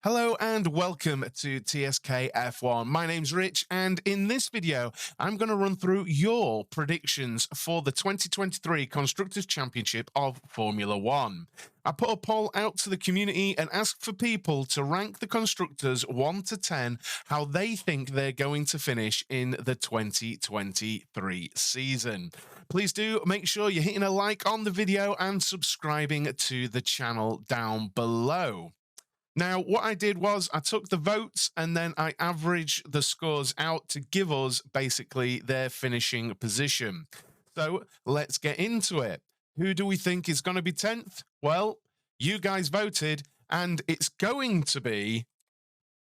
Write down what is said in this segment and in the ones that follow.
Hello and welcome to TSK F1. My name's Rich, and in this video, I'm going to run through your predictions for the 2023 Constructors' Championship of Formula One. I put a poll out to the community and asked for people to rank the constructors 1 to 10, how they think they're going to finish in the 2023 season. Please do make sure you're hitting a like on the video and subscribing to the channel down below. Now, what I did was I took the votes and then I averaged the scores out to give us basically their finishing position. So let's get into it. Who do we think is going to be 10th? Well, you guys voted, and it's going to be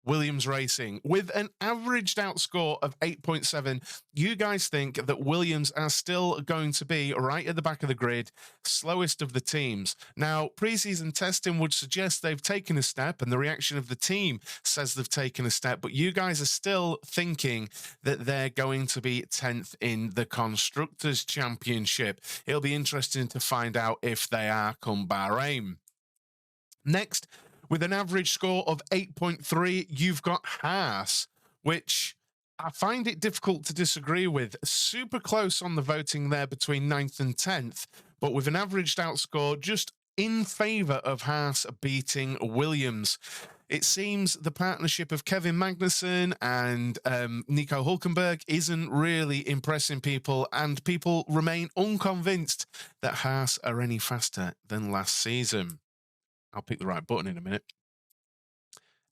Williams Racing. With an averaged out score of 8.7, you guys think that Williams are still going to be right at the back of the grid, slowest of the teams. Now, preseason testing would suggest they've taken a step, and the reaction of the team says they've taken a step, but you guys are still thinking that they're going to be 10th in the Constructors' Championship. It'll be interesting to find out if they are come Bahrain. Next, with an average score of 8.3, you've got Haas, which I find it difficult to disagree with. Super close on the voting there between 9th and 10th, but with an averaged out score just in favour of Haas beating Williams. It seems the partnership of Kevin Magnussen and Nico Hülkenberg isn't really impressing people, and people remain unconvinced that Haas are any faster than last season. I'll pick the right button in a minute.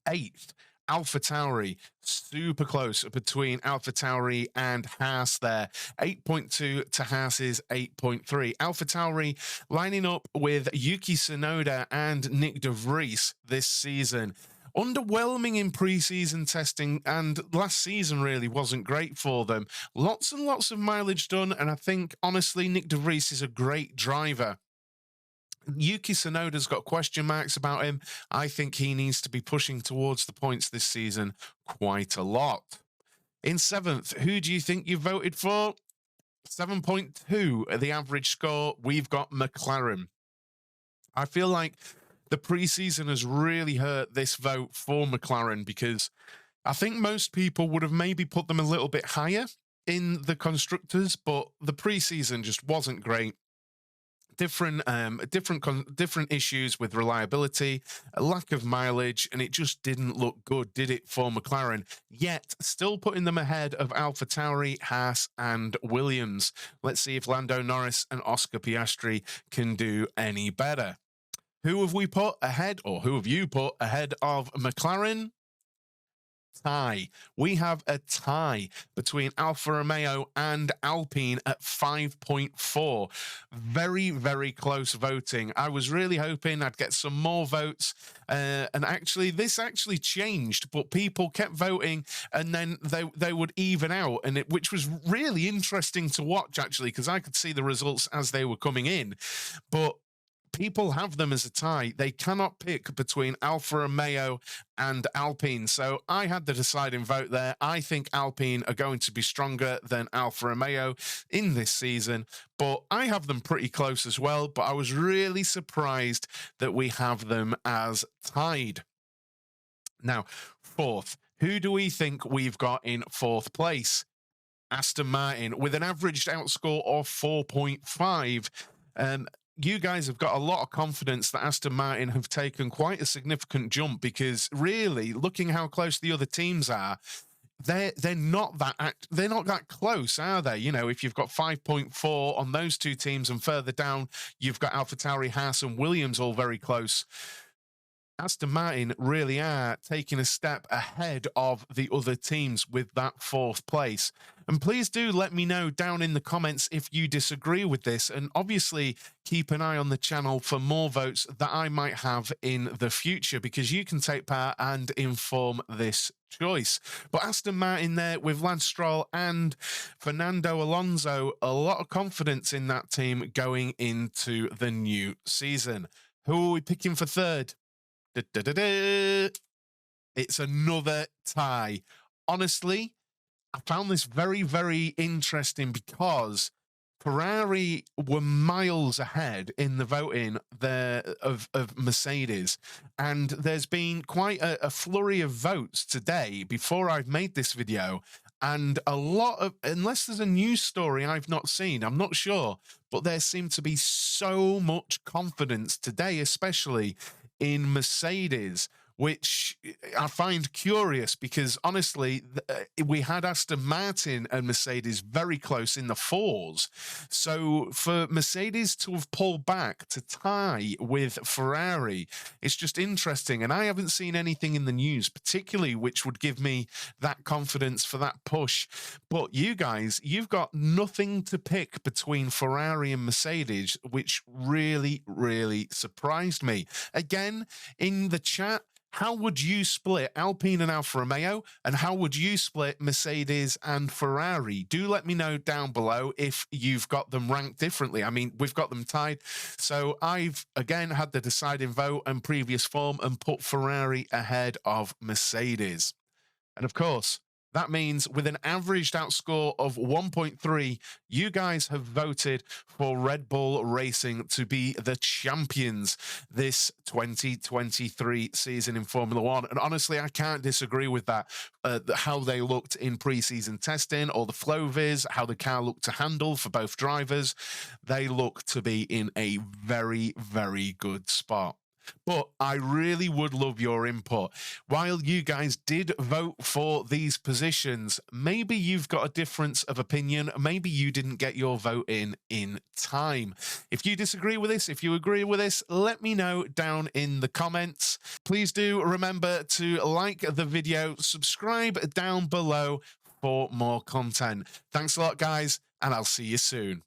8th, AlphaTauri, super close between AlphaTauri and Haas there. 8.2 to Haas's 8.3. AlphaTauri lining up with Yuki Tsunoda and Nick de Vries this season. Underwhelming in preseason testing, and last season really wasn't great for them. Lots and lots of mileage done, and I think, honestly, Nick de Vries is a great driver. Yuki Tsunoda's got question marks about him. I think he needs to be pushing towards the points this season quite a lot. In 7th, who do you think you voted for? 7.2, the average score. We've got McLaren. I feel like the preseason has really hurt this vote for McLaren, because I think most people would have maybe put them a little bit higher in the constructors, but the preseason just wasn't great. Different issues with reliability, a lack of mileage, and it just didn't look good, did it, for McLaren? Yet, still putting them ahead of AlphaTauri, Haas, and Williams. Let's see if Lando Norris and Oscar Piastri can do any better. Who have we put ahead, or who have you put ahead of McLaren? Tie. We have a tie between Alfa Romeo and Alpine at 5.4. Very, very close voting. I was really hoping I'd get some more votes, and actually this actually changed, but people kept voting, and then they would even out, and which was really interesting to watch, actually, because I could see the results as they were coming in, but people have them as a tie. They cannot pick between Alfa Romeo and Alpine. So I had the deciding vote there. I think Alpine are going to be stronger than Alfa Romeo in this season, but I have them pretty close as well. But I was really surprised that we have them as tied. Now, 4th, who do we think we've got in 4th place? Aston Martin, with an averaged outscore of 4.5. You guys have got a lot of confidence that Aston Martin have taken quite a significant jump, because really, looking how close the other teams are, they're not that close, are they? You know, if you've got 5.4 on those two teams, and further down you've got AlphaTauri, Haas, and Williams all very close. Aston Martin really are taking a step ahead of the other teams with that 4th place. And please do let me know down in the comments if you disagree with this, and obviously keep an eye on the channel for more votes that I might have in the future, because you can take part and inform this choice. But Aston Martin there with Lance Stroll and Fernando Alonso, a lot of confidence in that team going into the new season. Who are we picking for 3rd? It's another tie. Honestly, I found this very, very interesting, because Ferrari were miles ahead in the voting of Mercedes, and there's been quite a flurry of votes today before I've made this video. And a lot of, unless there's a news story I've not seen, I'm not sure, but there seemed to be so much confidence today, especially in Mercedes, which I find curious because honestly, we had Aston Martin and Mercedes very close in the fours. So for Mercedes to have pulled back to tie with Ferrari, it's just interesting. And I haven't seen anything in the news, particularly which would give me that confidence for that push. But you guys, you've got nothing to pick between Ferrari and Mercedes, which really, really surprised me. Again, in the chat, how would you split Alpine and Alfa Romeo, and how would you split Mercedes and Ferrari? Do let me know down below if you've got them ranked differently. I mean, we've got them tied. So I've, again, had the deciding vote and previous form and put Ferrari ahead of Mercedes. And of course, that means with an averaged out score of 1.3, you guys have voted for Red Bull Racing to be the champions this 2023 season in Formula One. And honestly, I can't disagree with that. How they looked in pre-season testing, or the flow viz, how the car looked to handle for both drivers. They look to be in a very, very good spot. But I really would love your input. While you guys did vote for these positions, maybe you've got a difference of opinion. Maybe you didn't get your vote in time. If you disagree with this, if you agree with this, let me know down in the comments. Please do remember to like the video, subscribe down below for more content. Thanks a lot, guys, and I'll see you soon.